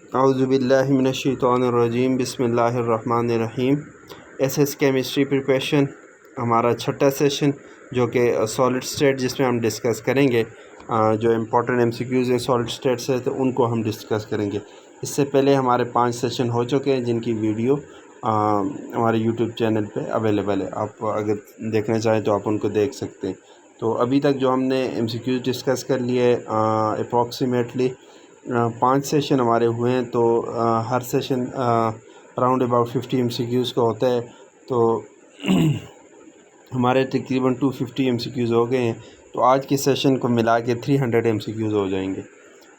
औज़ुबिल्लाहि मिनश्शैतानिर्रजीम बिस्मिल्लाहिर्रहमानिर्रहीम। SS chemistry preparation हमारा छठा सेशन जो कि सॉलिड स्टेट जिसमें हम डिस्कस करेंगे जो इम्पोर्टेंट एमसीक्यूज़ हैं सॉलिड स्टेट से तो उनको हम डिस्कस करेंगे। इससे पहले हमारे 5 सेशन हो चुके हैं जिनकी वीडियो हमारे यूट्यूब चैनल पे अवेलेबल है। आप अगर देखना चाहें तो आप उनको देख सकते हैं। तो अभी तक जो हमने एमसीक्यूज़ डिस्कस कर लिए अप्रॉक्सीमेटली 5 सेशन हमारे हुए हैं। तो हर सेशन अराउंड अबाउट 50 एमसीक्यूज़ का होता है। तो हमारे तकरीबन 250 एमसीक्यूज़ हो गए हैं। तो आज के सेशन को मिला के 300 एमसीक्यूज़ हो जाएंगे।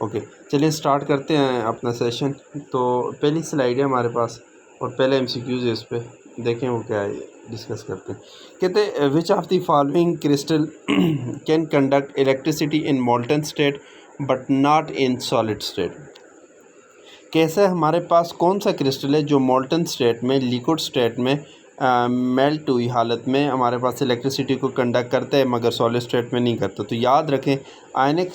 ओके, चलिए स्टार्ट करते हैं अपना सेशन। तो पहली स्लाइड है हमारे पास और पहले एमसीक्यूज़ है, इस पे देखें वो क्या है, डिस्कस करते हैं। कहते हैं विच of the following crystal can conduct electricity in molten state but not in solid state. कैसे हमारे पास कौन सा क्रिस्टल है जो मोल्टन स्टेट में, लिक्विड स्टेट में, मेल्ट हुई हालत में हमारे पास इलेक्ट्रिसिटी को कंडक्ट करता है मगर सॉलिड स्टेट में नहीं करता। तो याद रखें आयनिक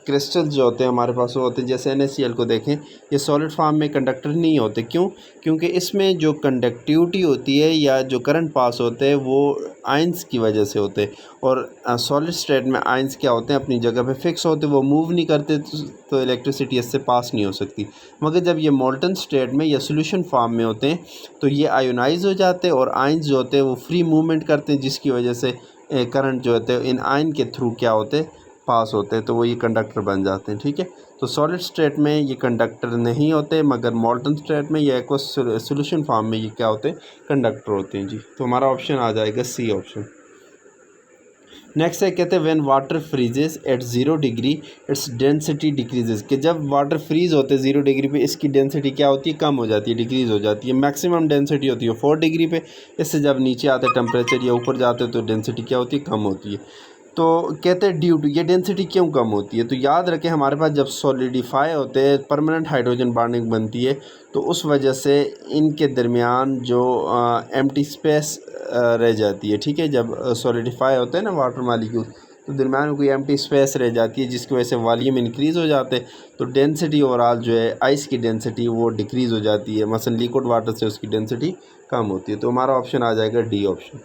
क्रिस्टल जो होते हैं हमारे पास वो होते हैं, जैसे NaCl को देखें, ये सॉलिड फॉर्म में कंडक्टर नहीं होते। क्यों? क्योंकि इसमें जो कंडक्टिविटी होती है या जो करंट पास होते हैं वो आयंस की वजह से होते हैं। और सॉलिड स्टेट में आयंस क्या होते हैं, अपनी जगह पे फिक्स होते, वो मूव नहीं करते, तो इलेक्ट्रिसिटी इससे पास नहीं हो सकती। मगर जब ये मोल्टन स्टेट में या सोल्यूशन फॉर्म में होते हैं तो ये आयोनाइज हो जाते हैं और आयंस जो होते हैं वो फ्री मूवमेंट करते हैं, जिसकी वजह से करंट जो होते हैं इन आयन के थ्रू क्या होते हैं, पास होते हैं, तो वो ये कंडक्टर बन जाते हैं। ठीक है, तो सॉलिड स्टेट में ये कंडक्टर नहीं होते मगर मोल्टन स्टेट में या एक्वस सोल्यूशन फॉर्म में ये क्या होते हैं, कंडक्टर होते हैं जी। तो हमारा ऑप्शन आ जाएगा सी ऑप्शन। नेक्स्ट है, कहते हैं when water freezes at 0 degree its density decreases, कि जब वाटर फ्रीज होते हैं 0 डिग्री पे इसकी डेंसिटी क्या होती है, कम हो जाती है, डिक्रीज हो जाती है। मैक्सिमम डेंसिटी होती है 4 डिग्री पे, इससे जब नीचे आते हैं टेम्परेचर या ऊपर जाते हैं तो डेंसिटी क्या होती है, कम होती है। तो कहते हैं ड्यू टू, ये डेंसिटी क्यों कम होती है, तो याद रखें हमारे पास जब सॉलिडिफाई होते हैं परमानेंट हाइड्रोजन बॉन्डिंग बनती है तो उस वजह से इनके दरमियान जो एम्प्टी स्पेस रह जाती है। ठीक है, जब सॉलिडिफाई होते हैं ना वाटर मालिक्यूल तो दरमियान में कोई एम्प्टी स्पेस रह जाती है जिसकी वजह से वॉल्यूम इंक्रीज़ हो जाते हैं, तो डेंसिटी ओवरऑल जो है आइस की डेंसिटी वो डिक्रीज़ हो जाती है। मसलन लिक्विड वाटर से उसकी डेंसिटी कम होती है। तो हमारा ऑप्शन आ जाएगा डी ऑप्शन।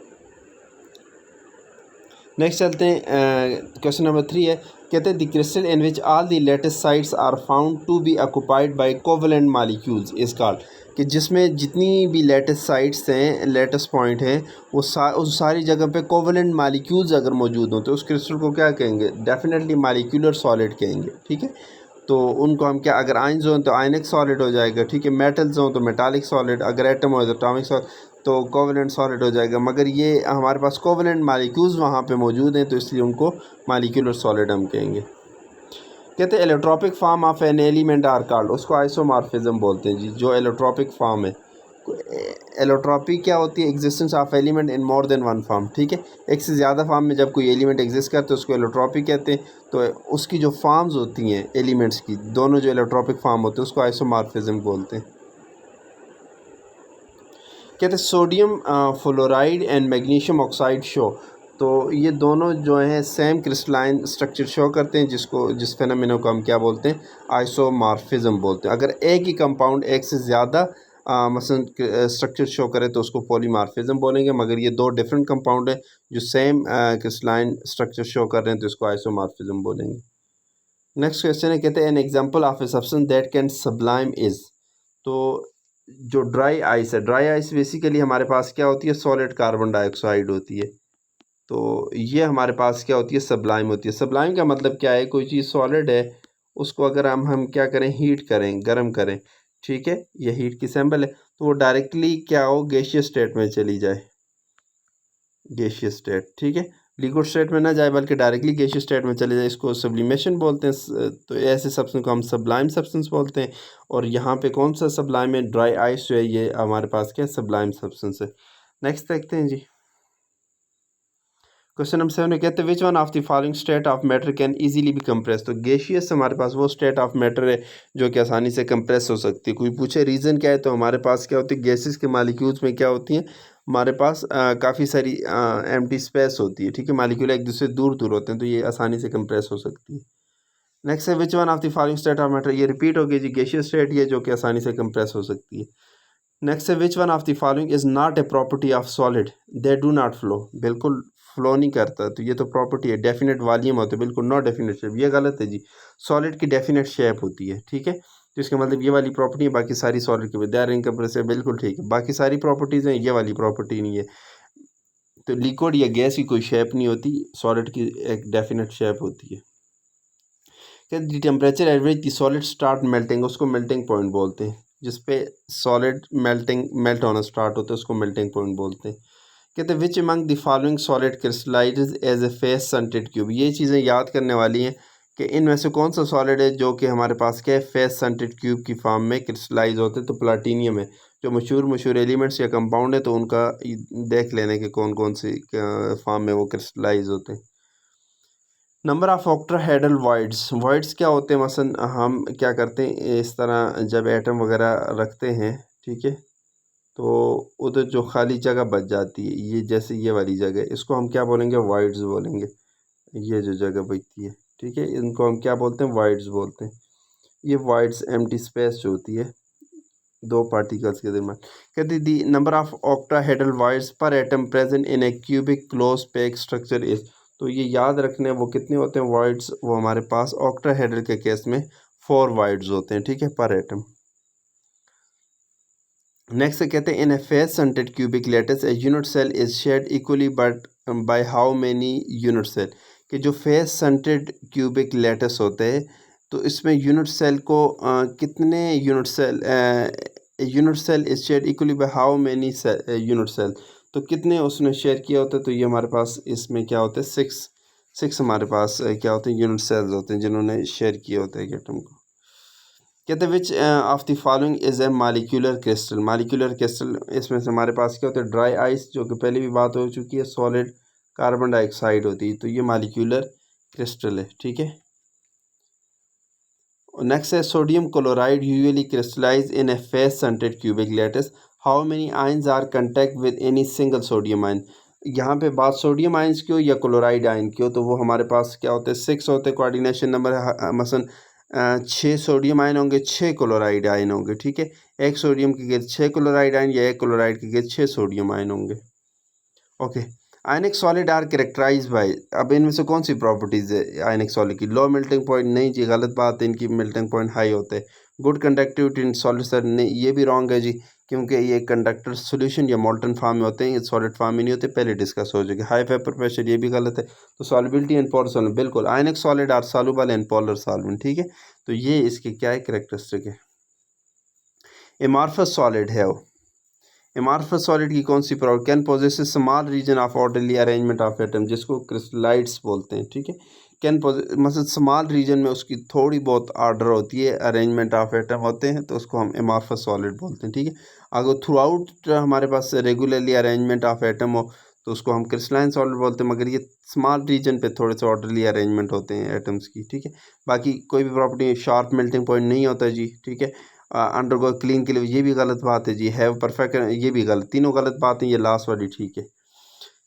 नेक्स्ट चलते हैं, क्वेश्चन नंबर 3 है, कहते हैं the crystal in which all the latest sites are found to be occupied by covalent molecules is called, कि जिसमें जितनी भी लेटेस्ट साइट्स हैं, लेटेस्ट पॉइंट हैं, वो उस सारी जगह पे कोवेलेंट मॉलिक्यूल्स अगर मौजूद हों तो उस क्रिस्टल को क्या कहेंगे, डेफिनेटली मॉलिक्यूलर सॉलिड कहेंगे। ठीक है, तो उनको हम क्या, अगर आयंस हों तो आयनिक सॉलिड हो जाएगा। ठीक है, मेटल्स हों तो मेटालिक सॉलिड, अगर एटम हो तो एटॉमिक सॉलिड, तो कोवेलेंट सॉलिड हो जाएगा। मगर ये हमारे पास कोवेलेंट मॉलिक्यूल्स वहाँ पे मौजूद हैं तो इसलिए उनको मॉलिक्यूलर सॉलिड हम कहेंगे। कहते हैं allotropic form of an element are called, उसको आइसोमॉर्फिज्म बोलते हैं जी, जो एलोट्रॉपिक फॉर्म है। एलोट्रॉपी क्या होती है, existence of element in more than one form. ठीक है, एक से ज़्यादा फॉर्म में जब कोई एलिमेंट एग्जिस्ट करता है उसको एलोट्रॉपी कहते हैं। तो उसकी जो फॉर्म्स होती हैं एलिमेंट्स की, दोनों जो एलोट्रॉपिक फॉर्म होते हैं उसको आइसोमॉर्फिज्म बोलते हैं। कहते हैं sodium fluoride and magnesium oxide show, तो ये दोनों जो हैं सेम क्रिस्टलाइन स्ट्रक्चर शो करते हैं, जिस फेनोमेना को हम क्या बोलते हैं, आइसोमॉर्फिज्म बोलते हैं। अगर एक ही कंपाउंड एक से ज़्यादा मसलन स्ट्रक्चर शो करे तो उसको पॉलीमॉर्फिज्म बोलेंगे। मगर ये दो डिफरेंट कंपाउंड है जो सेम क्रिस्टलाइन स्ट्रक्चर शो कर रहे हैं तो इसको आइसोमॉर्फिज्म बोलेंगे। नेक्स्ट क्वेश्चन है, कहते हैं N example of a substance that can sublime is, तो जो ड्राई आइस है, ड्राई आइस बेसिकली हमारे पास क्या होती है, सॉलिड कार्बन डाइऑक्साइड होती है। तो ये हमारे पास क्या होती है, सब्लाइम होती है। सब्लाइम का मतलब क्या है, कोई चीज़ सॉलिड है उसको अगर हम क्या करें, हीट करें, गर्म करें। ठीक है, ये हीट की सैम्पल है तो वो डायरेक्टली क्या हो, गैसियस स्टेट में चली जाए, गैसियस स्टेट। ठीक है, लिक्विड स्टेट में ना जाए बल्कि डायरेक्टली गैसियस स्टेट में चले जाए, इसको सब्लिमेशन बोलते हैं। तो ऐसे सब्सटेंस को हम सब्लाइम सब्सटेंस बोलते हैं। और यहाँ पे कौन सा सब्लाइम है, ड्राई आइस जो है ये हमारे पास क्या सब्लाइम सब्सटेंस है। नेक्स्ट देखते हैं जी, क्वेश्चन नंबर 7 में कहते हैं which one of the following state of matter can easily B compress, तो गैसियस हमारे पास वो स्टेट ऑफ मैटर है जो कि आसानी से कंप्रेस हो सकती है। कोई पूछे रीज़न क्या है तो हमारे पास क्या होती है, गैसेस के मालिक्यूल्स में क्या होती हैं, हमारे पास काफ़ी सारी एम्प्टी स्पेस होती है। ठीक है, मालिक्यूल एक दूसरे दूर दूर होते हैं तो ये आसानी से कंप्रेस हो सकती है। नेक्स्ट है which one of the following state of matter, ये रिपीट होगी जी, गैसियस स्टेट ये जो कि आसानी से कंप्रेस हो सकती है। नेक्स्ट है which one of the following is not a property of solid, they do not flow, बिल्कुल फ्लो नहीं करता, तो ये तो प्रॉपर्टी है। डेफिनेट वॉल्यूम होते हैं, बिल्कुल नॉट डेफिनेट शेप, ये गलत है जी। सॉलिड की डेफिनेट शेप होती है, ठीक है, तो इसका मतलब ये वाली प्रॉपर्टी है, बाकी सारी सॉलिड की दे आर इनकम्प्रेसिबल, बिल्कुल ठीक है, बाकी सारी प्रॉपर्टीज़ हैं, ये वाली प्रॉपर्टी नहीं है। तो लिक्विड या गैस की कोई शेप नहीं होती, सॉलिड की एक डेफिनेट शेप होती है। क्या the temperature at which the solid start melting, उसको मेल्टिंग पॉइंट बोलते हैं, जिसपे सॉलिड मेल्ट होना स्टार्ट होता है उसको मेल्टिंग पॉइंट बोलते हैं। कहते हैं which among the following solid crystallize as a face centred cube, ये चीज़ें याद करने वाली हैं कि इनमें से कौन सा सॉलिड है जो कि हमारे पास क्या है, फेस सेंटेड क्यूब की फॉर्म में क्रिस्टलाइज होते हैं। तो प्लाटीनियम है, जो मशहूर एलिमेंट्स या कंपाउंड है, तो उनका देख लेने के कौन कौन सी फॉर्म में वो क्रिस्टलाइज होते हैं। नंबर ऑफ ऑक्टाहेड्रल वॉइड्स क्या होते हैं, मसलन हम क्या करते हैं, इस तरह जब एटम वगैरह रखते हैं, ठीक है, तो उधर जो खाली जगह बच जाती है, ये जैसे ये वाली जगह, इसको हम क्या बोलेंगे, वॉइड्स बोलेंगे। ये जो जगह बचती है, ठीक है, इनको हम क्या बोलते हैं, वॉइड्स बोलते हैं। ये वॉइड्स एम्प्टी स्पेस जो होती है दो पार्टिकल्स के दरमियान। कहते the number of octahedral voids पर atom present in a cubic close pack structure is, तो ये याद रखने वो कितने होते हैं वॉइड्स, वो हमारे पास ऑक्टाहेड्रल के केस में 4 वॉइड्स होते हैं, ठीक है, पर एटम। नेक्स्ट कहते हैं in a face centred cubic lattice a unit cell is shared equally but by how many unit cell, कि जो फेस सेंटेड क्यूबिक लैटिस होते हैं तो इसमें यूनिट सेल को कितने unit cell is shared equally by how many unit cell, तो कितने उसने शेयर किया होता है, तो ये हमारे पास इसमें क्या होते हैं, 6 हमारे पास क्या होते हैं, यूनिट सेल्स होते हैं जिन्होंने शेयर किया होता है एटम को। कहते हैं विच of the following is a molecular crystal, molecular crystal इसमें से हमारे पास क्या होता है, ड्राई आइस, जो कि पहले भी बात हो चुकी है, सॉलिड कार्बन डाइऑक्साइड होती है, तो ये मालिक्यूलर क्रिस्टल है, ठीक है। नेक्स्ट है sodium chloride usually crystallize in a face centred cubic lattice, how many ions are contact with any single sodium ion, यहाँ पे बात सोडियम आयंस की हो या क्लोराइड आयन की हो, तो वो हमारे पास क्या होते हैं, 6 होते हैं कोऑर्डिनेशन नंबर, मसलन 6 सोडियम आयन होंगे, 6 क्लोराइड आयन होंगे, ठीक है, एक सोडियम के गिर्द 6 क्लोराइड आयन या एक क्लोराइड के गिर्द 6 सोडियम आयन होंगे। Okay, ionic solid are characterize by, अब इनमें से कौन सी प्रॉपर्टीज़ है आयनिक सॉलिड की, लो मेल्टिंग पॉइंट, नहीं जी गलत बात है, इनकी मेल्टिंग पॉइंट हाई होते हैं। Good conductivity in solid sir, नहीं ये भी रॉन्ग है जी, क्योंकि ये कंडक्टर सोल्यूशन या मोल्टन फॉर्म में होते हैं, ये सॉलिड फॉर्म में नहीं होते, पहले डिस्कस हो जाएगी। हाई वेपर प्रेशर, ये भी गलत है। तो सॉल्युबिलिटी एंड पोलर सॉल्वेंट, बिल्कुल ionic solid are soluble and polar solvent, ठीक है, तो ये इसके क्या है, कैरेक्टरिस्टिक है। एमॉर्फस सॉलिड है वो, एमॉर्फस सॉलिड की कौन सी property, can possess small region of orderly arrangement of atom, जिसको क्रिस्टलाइट्स बोलते हैं, ठीक है, कैन मतलब स्मॉल रीजन में उसकी थोड़ी बहुत ऑर्डर होती है, अरेंजमेंट ऑफ एटम होते हैं, तो उसको हम एमॉर्फस सॉलिड बोलते हैं, ठीक है। अगर थ्रू आउट हमारे पास रेगुलरली अरेंजमेंट ऑफ एटम हो तो उसको हम क्रिस्टलाइन सॉलिड बोलते हैं, मगर ये स्मॉल रीजन पे थोड़े से ऑर्डरली अरेंजमेंट होते हैं एटम्स की, ठीक है। बाकी कोई भी प्रॉपर्टी शार्प मेल्टिंग पॉइंट नहीं होता जी, ठीक है। अंडरगो क्लीन के लिए, ये भी गलत बात है जी, हैव परफेक्ट, ये भी गलत, तीनों गलत बातें, ये लास्ट वाली ठीक है।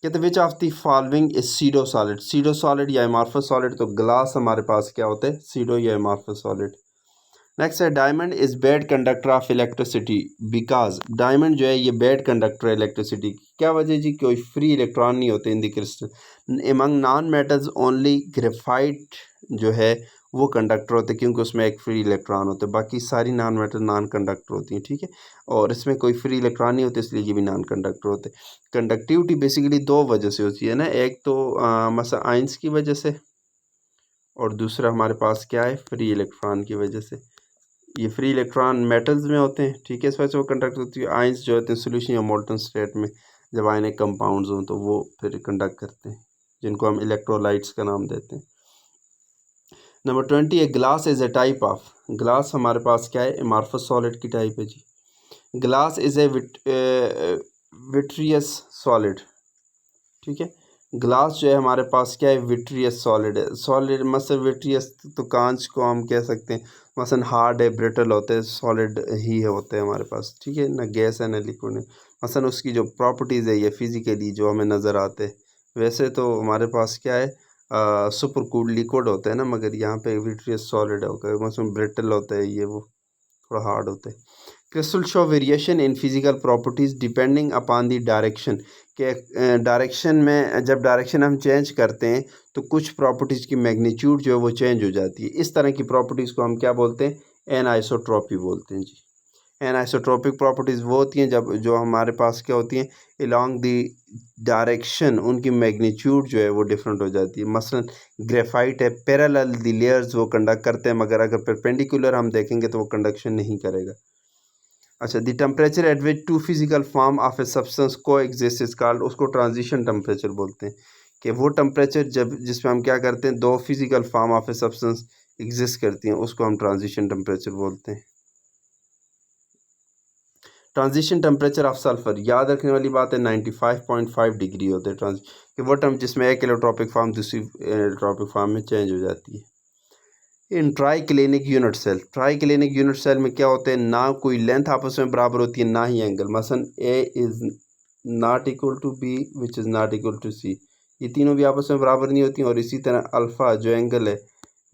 कहते which of the following is pseudo solid, pseudo solid या एमॉर्फस सॉलिड, तो ग्लास हमारे पास क्या होता है, सीडो या एमॉर्फस सॉलिड। नेक्स्ट है diamond is bad conductor of electricity, because diamond जो है ये बैड कंडक्टर है इलेक्ट्रिसिटी की, क्या वजह जी, कोई फ्री इलेक्ट्रॉन नहीं होते in the crystal. Among non metals only graphite जो है वो कंडक्टर होते हैं, क्योंकि उसमें एक फ्री इलेक्ट्रॉन होते हैं, बाकी सारी नॉन मेटल नॉन कंडक्टर होती हैं, ठीक है, और इसमें कोई फ्री इलेक्ट्रॉन नहीं होते, इसलिए ये भी नॉन कंडक्टर होते हैं। कंडक्टिविटी बेसिकली दो वजह से होती है ना, एक तो मसला आइंस की वजह से, और दूसरा हमारे पास क्या है, फ्री इलेक्ट्रॉन की वजह से। ये फ्री इलेक्ट्रॉन मेटल्स में होते हैं, ठीक है, इस वजह से वो कंडक्ट होती है। आयंस जो होते हैं सोल्यूशन या मोल्टन स्टेट में, जब आयनिक कंपाउंड्स हों तो वो फिर कंडक्ट करते हैं, जिनको हम इलेक्ट्रोलाइट्स का नाम देते हैं। नंबर 20 है glass is a type of, glass हमारे पास क्या है, एमॉर्फस सॉलिड की टाइप है जी। Glass is a vitreous solid, ठीक है, ग्लास जो है हमारे पास क्या है, विट्रियस सॉलिड है, सॉलिड मसल विट्रियस, तो कांच को हम कह सकते हैं, मसलन हार्ड है, ब्रिटल होते हैं, सॉलिड ही है होते हैं हमारे पास, ठीक है ना, गैस है ना लिक्विड है, मसलन उसकी जो प्रॉपर्टीज़ है ये फिज़िकली जो हमें नज़र आते हैं। वैसे तो हमारे पास क्या है, सुपर कूल्ड लिक्विड होता है ना, मगर यहाँ पे विट्रियस सॉलिड होता है, मतलब ब्रिटल होता है, ये वो थोड़ा हार्ड होता है। Crystal show variation in physical properties depending upon the direction, के डायरेक्शन में जब डायरेक्शन हम चेंज करते हैं तो कुछ प्रॉपर्टीज़ की मैग्नीट्यूड जो है वो चेंज हो जाती है। इस तरह की प्रॉपर्टीज़ को हम क्या बोलते हैं? एनआइसोट्रॉपी बोलते हैं जी। एनआइसोट्रॉपिक प्रॉपर्टीज़ वो होती हैं जब जो हमारे पास क्या होती हैं, अलॉन्ग दी डायरेक्शन उनकी मैग्नीट्यूड जो है वो डिफरेंट हो जाती है। मसलन ग्रेफाइट है, पैरेलल द लेयर्स वो कंडक्ट करते हैं, मगर अगर परपेंडिकुलर हम देखेंगे तो वो कंडक्शन नहीं करेगा। अच्छा, the temperature at which two physical form of a substance को एग्जिस्ट इज कॉल्ड, उसको ट्रांजिशन टेम्परेचर बोलते हैं। कि वो टेम्परेचर जब जिसमें हम क्या करते हैं, दो physical form of a substance exist करती हैं, उसको हम ट्रांजिशन टेम्परेचर बोलते हैं। ट्रांजिशन टेम्परेचर ऑफ सल्फर, याद रखने वाली बात है, 95.5 डिग्री होते हैं कि वो टर्म जिसमें एक इलेक्ट्रॉपिक फॉर्म दूसरी इलेक्ट्रॉपिक फॉर्म में चेंज हो जाती है। In triclinic unit cell, triclinic unit cell में क्या होते हैं, ना कोई लेंथ आपस में बराबर होती है ना ही एंगल। मसलन A is not equal to B which is not equal to C, ये तीनों भी आपस में बराबर नहीं होती। और इसी तरह अल्फ़ा जो एंगल है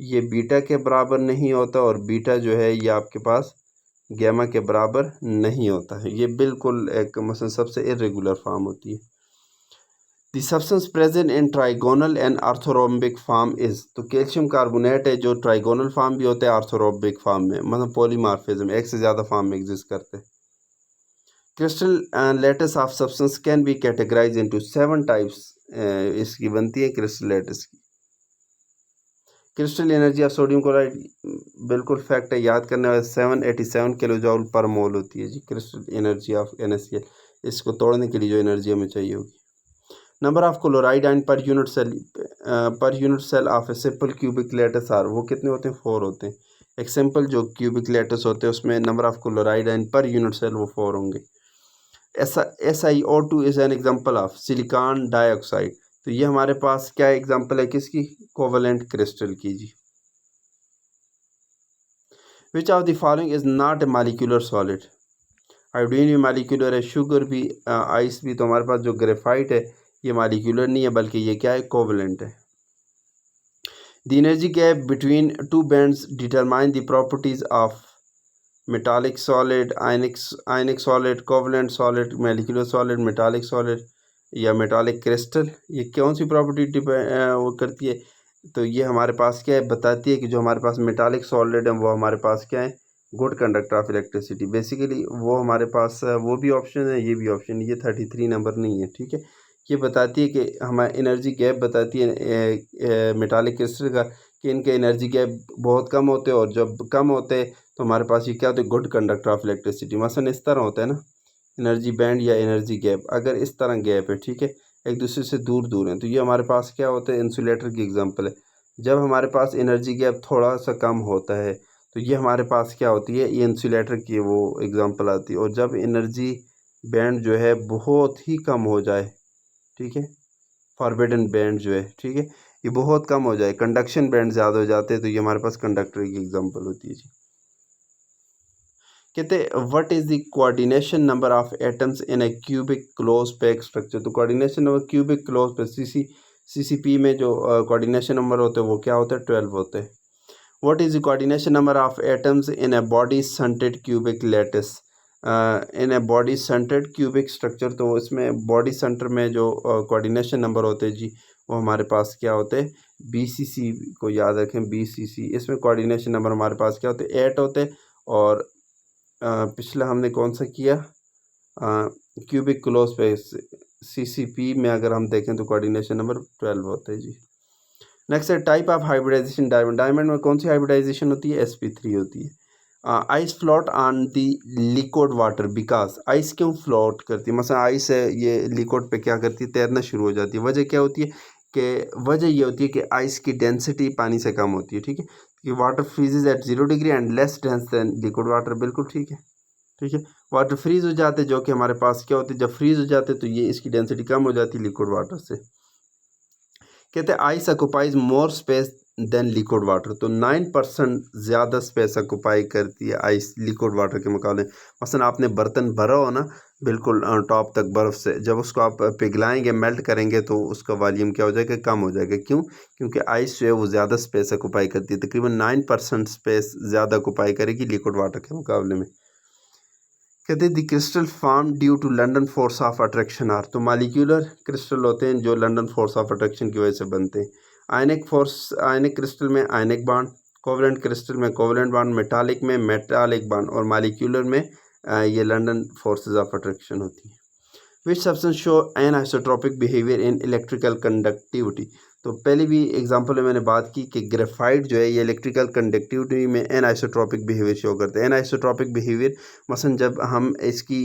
ये बीटा के बराबर नहीं होता, और बीटा जो है ये आपके पास गैमा के बराबर नहीं होता है। ये बिल्कुल एक मसलन सबसे इरेगुलर फॉर्म होती है। The substance present in trigonal and orthorhombic form is, तो कैल्शियम कार्बोनेट है जो ट्राइगोनल फॉर्म भी होता है, आर्थोरोम्बिक फॉर्म में, मतलब पॉलीमॉर्फिज्म, एक से ज़्यादा फॉर्म में एग्जिस्ट करते हैं। Crystal lattice of substance can be categorize into 7 types, इसकी बनती है क्रिस्टल लेटिस की। Crystal energy of sodium chloride बिल्कुल फैक्ट है, याद करने वाले 787 किलो जूल पर मोल होती है जी क्रिस्टल एनर्जी ऑफ NaCl। इसको तोड़ने के लिए जो एनर्जी हमें चाहिए होगी। Number of chloride ion per unit cell of a simple cubic lattice are, वो कितने होते हैं? 4 होते हैं। एक सिंपल जो क्यूबिक लैटिस होते हैं उसमें number of chloride ion per unit cell वो 4 होंगे। SiO2 is an example of silicon dioxide, तो ये हमारे पास क्या एग्जांपल है किसकी? कोवेलेंट क्रिस्टल की जी। Which of the following is not a molecular solid, iodine भी मॉलिक्यूलर है, शुगर भी, आइस भी, तो हमारे पास जो ग्रेफाइट है ये मॉलिक्यूलर नहीं है बल्कि ये क्या है? कोवेलेंट है। The energy gap between two bands determine the properties of metallic solid, ionic solid, covalent solid, molecular solid, metallic solid या मेटालिक क्रिस्टल। ये कौन सी प्रॉपर्टी वो करती है? तो ये हमारे पास क्या है, बताती है कि जो हमारे पासे मेटालिक सॉलिड है वो हमारे पास क्या है? Good conductor of electricity. Basically वो हमारे पास वो भी ऑप्शन है, ये भी ऑप्शन है, ये 33 नंबर नहीं है, ठीक है। ये बताती है कि हमारी एनर्जी गैप बताती है मेटालिक क्रिस्टल का कि इनके एनर्जी गैप बहुत कम होते हैं, और जब कम होते हैं तो हमारे पास ये क्या होता है? Good conductor of electricity. मसलन इस तरह होता है ना एनर्जी बैंड या एनर्जी गैप, अगर इस तरह गैप है, ठीक है, एक दूसरे से दूर दूर हैं, तो ये हमारे पास क्या होता है? इंसुलेटर की एग्जांपल है। जब हमारे पास एनर्जी गैप थोड़ा सा कम होता है तो ये हमारे पास क्या होती है? ये इंसुलेटर की वो एग्जांपल आती है। और जब एनर्जी बैंड जो है बहुत ही कम हो जाए, ठीक है, फॉरबिडन बैंड जो है, ठीक है, ये बहुत कम हो जाए, कंडक्शन बैंड ज़्यादा हो जाते हैं, तो ये हमारे पास कंडक्टर की एग्जांपल होती है जी। कहते what is the coordination number of atoms in a cubic close pack structure, तो coordination number cubic close pack CCP में जो कोऑर्डिनेशन नंबर होते हैं वो क्या होता है? 12 होते हैं। What is the coordination number of atoms in a body centred cubic lattice, in a body centred cubic structure, तो इसमें बॉडी सेंटर में जो कोऑर्डिनेशन नंबर होते हैं जी वो हमारे पास क्या होते हैं? BCC को याद रखें, BCC। इसमें कोऑर्डिनेशन नंबर हमारे पास क्या होते हैं? 8 होते हैं। और पिछला हमने कौन सा किया? क्यूबिक क्लोज पे CCP में अगर हम देखें तो कोऑर्डिनेशन नंबर 12 होते हैं जी। नेक्स्ट है type of hybridization diamond, diamond में कौन सी हाइब्रिडाइजेशन होती है? sp3 होती है। Ice float on the liquid water because, ice क्यों फ्लोट करती है? मतलब आइस है ये लिक्विड पे क्या करती है? तैरना शुरू हो जाती है। वजह क्या होती है? कि वजह ये होती है कि आइस की डेंसिटी पानी से कम होती है, ठीक है, कि वाटर फ्रीजेज एट 0 डिग्री and less dense than liquid water, बिल्कुल ठीक है, ठीक है। वाटर फ्रीज हो जाते जो कि हमारे पास क्या होते हैं? जब फ्रीज हो जाते तो ये इसकी डेंसिटी कम हो जाती है लिक्विड वाटर से। कहते हैं ice occupies more space than liquid water. तो 9% ज़्यादा स्पेस ऑक्यूपाई करती है आइस लिक्विड वाटर के मुकाबले। मसलन आपने बर्तन भरा हो ना बिल्कुल टॉप तक बर्फ़ से, जब उसको आप पिघलाएंगे मेल्ट करेंगे तो उसका वॉल्यूम क्या हो जाएगा, कम हो जाएगा। क्यों? क्योंकि आइस जो है वो ज़्यादा स्पेस ऑक्यूपाई करती है, तकरीबन 9% स्पेस ज़्यादा ऑक्यूपाई करेगी लिक्विड वाटर के मुकाबले में। कहते हैं the crystal form due to London force of attraction are. तो मालिक्यूलर क्रिस्टल होते हैं जो लंडन फोर्स ऑफ अट्रैक्शन की वजह से बनते हैं। आयनिक फोर्स, आयनिक क्रिस्टल में आयनिक बॉन्ड, कोवलेंट क्रिस्टल में कोवलेंट बॉन्ड, मेटालिक में मेटालिक बॉन्ड, और मालिक्यूलर में ये लंडन फोर्सेस ऑफ अट्रैक्शन होती है। Which substance show anisotropic behaviour in electrical conductivity. तो पहले भी एग्जांपल में मैंने बात की कि ग्रेफाइट जो है ये इलेक्ट्रिकल कंडक्टिविटी में एनआइसोट्रॉपिक बिहेवियर शो करते हैं। एनआइसोट्रॉपिक बिहेवियर मसलन जब हम इसकी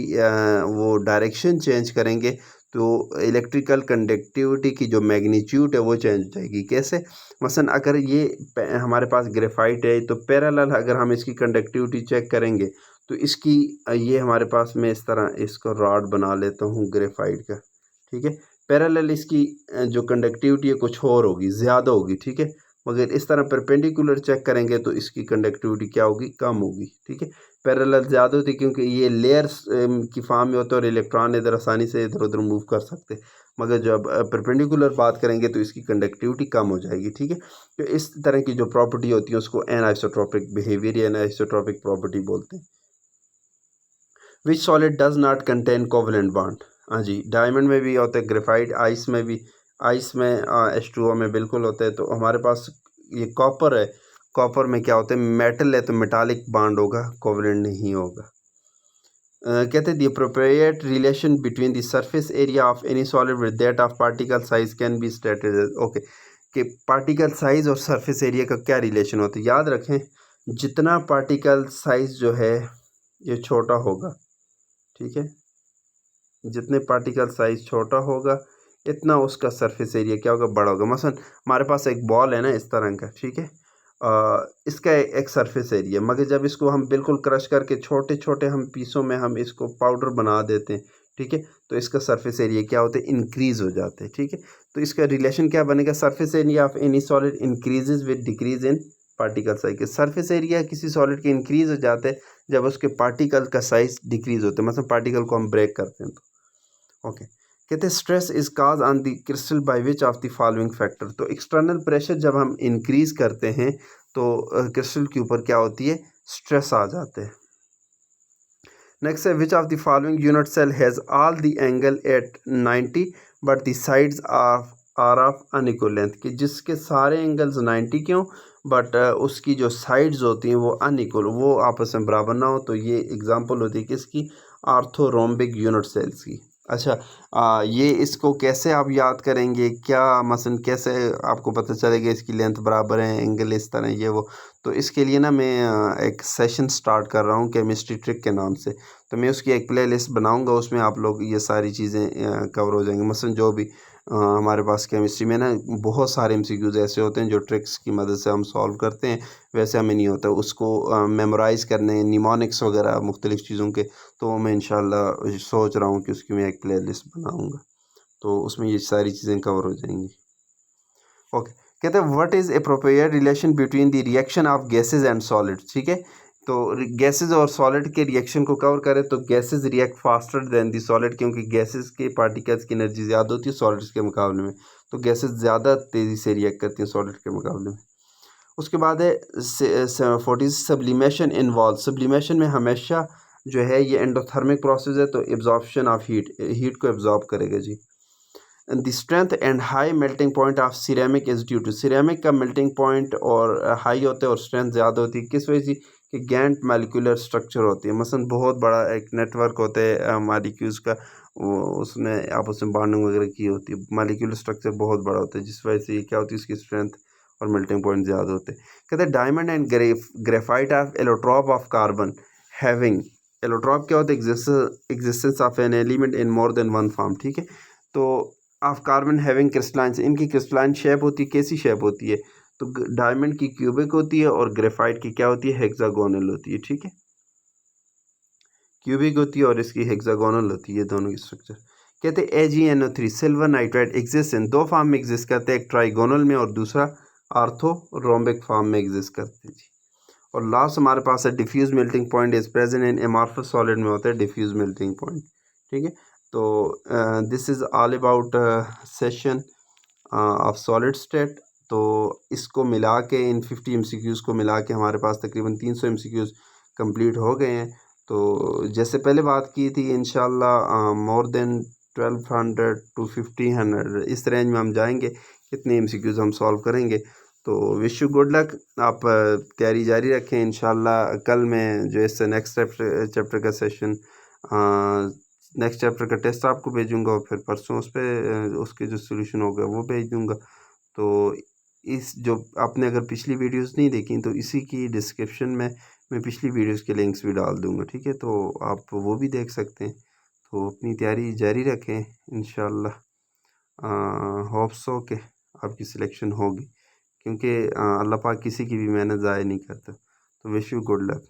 वो डायरेक्शन चेंज करेंगे तो इलेक्ट्रिकल कंडक्टिविटी की जो मैग्नीट्यूड है वो चेंज हो जाएगी। कैसे? मसलन अगर ये हमारे पास ग्रेफाइट है तो पैरेलल अगर हम इसकी कंडक्टिविटी चेक करेंगे तो इसकी ये हमारे पास मैं इस तरह इसको रॉड बना लेता हूँ ग्रेफाइट का, ठीक है। पैरेलल इसकी जो कंडक्टिविटी है कुछ और होगी, ज़्यादा होगी, ठीक है। मगर इस तरह परपेंडिकुलर चेक करेंगे तो इसकी कंडक्टिविटी क्या होगी, कम होगी, ठीक है। पैरेलल ज़्यादा होती है क्योंकि ये लेयर्स की फॉर्म में होता है और इलेक्ट्रॉन इधर आसानी से इधर उधर मूव कर सकते हैं। मगर जब परपेंडिकुलर बात करेंगे तो इसकी कंडक्टिविटी कम हो जाएगी, ठीक है। तो इस तरह की जो प्रॉपर्टी होती है उसको एनआइसोट्रॉपिक बिहेवियर या एनआइसोट्रॉपिक प्रॉपर्टी बोलते हैं। विच solid does not contain covalent bond. हाँ जी, डायमंड में भी होता है, ग्रेफाइट, आइस में भी, आइस में H2O में बिल्कुल होता है। तो हमारे पास ये कॉपर है, कॉपर में क्या होता है, मेटल है तो मेटालिक बॉन्ड होगा, कोवलेंट नहीं होगा। कहते हैं the appropriate relation between the surface area of any solid with that of particle size can be stated. Okay, कि पार्टिकल साइज और सरफेस एरिया का क्या रिलेशन होता है। याद रखें जितना पार्टिकल साइज जो है ये छोटा होगा, ठीक है, जितने पार्टिकल साइज छोटा होगा इतना उसका सरफेस एरिया क्या होगा, बड़ा होगा। मसलन हमारे पास एक बॉल है ना इस तरह का, ठीक है, इसका एक सरफेस एरिया, मगर जब इसको हम बिल्कुल क्रश करके छोटे छोटे हम पीसों में हम इसको पाउडर बना देते हैं, ठीक है, तो इसका सरफेस एरिया क्या होता है, इंक्रीज हो जाते हैं, ठीक है। तो इसका रिलेशन क्या बनेगा, surface area of any solid increases with decrease in particle size. Surface area किसी सॉलिड के इंक्रीज हो जाते हैं जब उसके पार्टिकल का साइज डिक्रीज होता है, मतलब पार्टिकल को हम ब्रेक करते हैं तो। ओके, कहते हैं stress is cause on the crystal by which of the following factor. तो एक्सटर्नल प्रेशर जब हम इंक्रीज करते हैं तो क्रिस्टल के ऊपर क्या होती है, स्ट्रेस आ जाते हैं। नेक्स्ट है which of the following unit cell has all the angle at 90 but the sides are of unequal length. कि जिसके सारे एंगल्स 90 क्यों, बट उसकी जो साइड्स होती हैं वो अनइक्वल, वो आपस में बराबर ना हो। तो ये एग्जांपल होती है किसकी, आर्थोरोम्बिक यूनिट सेल्स की। अच्छा, ये इसको कैसे आप याद करेंगे, क्या मसलन कैसे आपको पता चलेगा इसकी लेंथ बराबर है, एंगल इस तरह ये वो। तो इसके लिए ना मैं एक सेशन स्टार्ट कर रहा हूँ केमिस्ट्री ट्रिक के नाम से। तो मैं उसकी एक प्लेलिस्ट बनाऊँगा, उसमें आप लोग ये सारी चीज़ें कवर हो जाएंगी। मसलन जो भी हमारे पास केमिस्ट्री में ना बहुत सारे MCQs ऐसे होते हैं जो ट्रिक्स की मदद से हम सॉल्व करते हैं, वैसे हमें नहीं होता उसको मेमोराइज़ करने, निमोनिक्स वगैरह मुख्तलिफ़ चीज़ों के। तो मैं इंशाल्लाह सोच रहा हूँ कि उसकी मैं एक प्लेलिस्ट बनाऊँगा, तो उसमें ये सारी चीज़ें कवर हो जाएंगी। ओके, कहते हैं what is appropriate relation between the reaction of gases and solid. ठीक है, तो गैसेज और सॉलिड के रिएक्शन को कवर करें तो gases react faster than the solid, क्योंकि गैसेज के पार्टिकल्स की एनर्जी ज़्यादा होती है सॉलिड्स के मुकाबले में। तो गैसेज ज़्यादा तेज़ी से रिएक्ट करती हैं सॉलिड के मुकाबले में। उसके बाद है 40 सब्लिमेशन इन्वॉल्व। सब्लिमेशन में हमेशा जो है ये एंडोथर्मिक प्रोसेस है, तो एब्जॉर्प्शन ऑफ हीट को एब्जॉर्ब करेगा जी। The strength and high melting point of ceramic is due to, ceramic का मेल्टिंग पॉइंट और हाई होता है और स्ट्रेंथ ज़्यादा होती है, किस वजह से कि गैंट मालिकुलर स्ट्रक्चर होती है। मसलन बहुत बड़ा एक नेटवर्क होता है मालिक्यूल्स का, वो उसने आपस में बॉन्डिंग वगैरह की होती है, मालिकुलर स्ट्रक्चर बहुत बड़ा होता है, जिस वजह से ये क्या होती है, इसकी स्ट्रेंथ और मेल्टिंग पॉइंट ज़्यादा होते हैं। कहते हैं diamond and graphite of allotrope of carbon having. Allotrope क्या होता है, existence of an element in more than one form. ठीक है, तो ऑफ कार्बन हैविंग क्रिस्टलाइन, इनकी क्रिस्टलाइन शेप होती है, कैसी शेप होती है, तो डायमंड की क्यूबिक होती है और ग्रेफाइट की क्या होती है, हेक्सागोनल होती है। ठीक है, क्यूबिक होती है और इसकी हेक्सागोनल होती है, दोनों की स्ट्रक्चर। कहते हैं AgNO3 silver nitride exist in दो फॉर्म में एग्जिस्ट करते हैं, एक ट्राइगोनल में और दूसरा आर्थोरोम्बिक फॉर्म में एग्जिस्ट करते हैं जी। और लास्ट हमारे पास है diffuse melting point is present in amorphous solid में होता है डिफ्यूज मेल्टिंग पॉइंट। ठीक है, तो this is all about session of solid state. तो इसको मिला के इन 50 MCQs को मिला के हमारे पास तकरीबन 300 MCQs कंप्लीट हो गए हैं। तो जैसे पहले बात की थी, इंशाल्लाह मोर देन 1200 टू 1500 इस रेंज में हम जाएंगे, कितने MCQs हम सॉल्व करेंगे। तो विश यू गुड लक, आप तैयारी जारी रखें। इंशाल्लाह कल मैं जो इससे नेक्स्ट चैप्टर का सेशन, नेक्स्ट चैप्टर का टेस्ट आपको भेजूंगा और फिर परसों उस पर उसके जो सोल्यूशन होगा वो भेज दूंगा। तो इस जो आपने अगर पिछली वीडियोस नहीं देखी तो इसी की डिस्क्रिप्शन में मैं पिछली वीडियोस के लिंक्स भी डाल दूंगा। ठीक है, तो आप वो भी देख सकते हैं। तो अपनी तैयारी जारी रखें, इंशाल्लाह होप सो के आपकी सिलेक्शन होगी, क्योंकि अल्लाह पाक किसी की भी मेहनत ज़ाया नहीं करता। तो विश यू गुड लक।